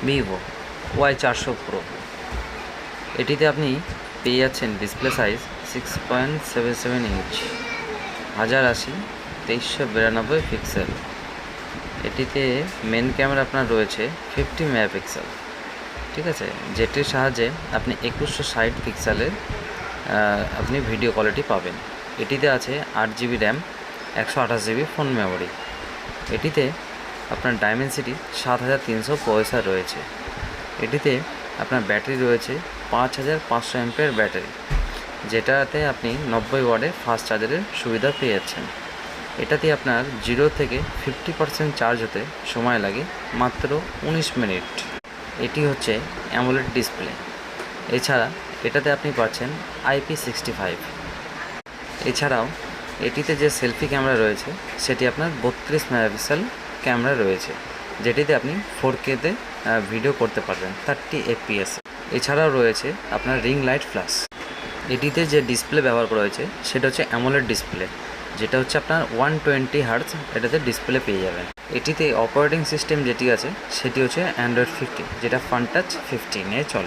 Vivo Y400 pro. এটিতে আপনি পেয়ে যাচ্ছেন ডিসপ্লে সাইজ 6.77 ইঞ্চ, 1080 2392 পিক্সেল। এটিতে মেন ক্যামেরা আপনার রয়েছে 50 মেগাপিক্সেল, ঠিক আছে, যেটির সাহায্যে আপনি 2160 পিক্সেলের আপনি ভিডিও কোয়ালিটি পাবেন। এটিতে আছে 8GB RAM, 128GB phone memory. এটিতে আপনার ডাইমেনসিটি 7300 প্রসেসর রয়েছে। এটিতে আপনার ব্যাটারি রয়েছে 5500 এমপিআর ব্যাটারি, যেটাতে আপনি 90 ওয়াটের ফাস্ট চার্জারের সুবিধা পেয়ে যাচ্ছেন। এটাতে আপনার 0 থেকে 50% চার্জ হতে সময় লাগে মাত্র 19 মিনিট। এটি হচ্ছে অ্যামোলেড ডিসপ্লে। এছাড়া এটাতে আপনি পাচ্ছেন IP65। এছাড়াও এটিতে যে সেলফি ক্যামেরা রয়েছে সেটি আপনার 32 মেগাপিক্সেল ক্যামেরা রয়েছে, যেটিতে আপনি 4Kতে ভিডিও করতে পারবেন 30 FPS। এছাড়াও রয়েছে আপনার রিং লাইট ফ্ল্যাশ। এটিতে যে ডিসপ্লে ব্যবহার করা হয়েছে সেটা হচ্ছে অ্যামোলেড ডিসপ্লে, যেটা হচ্ছে আপনার 120 হার্টজ এটাতে ডিসপ্লে পেয়ে যাবেন। এটিতে অপারেটিং সিস্টেম যেটি আছে সেটি হচ্ছে অ্যান্ড্রয়েড 15, যেটা ফানটাচ 15 চলে।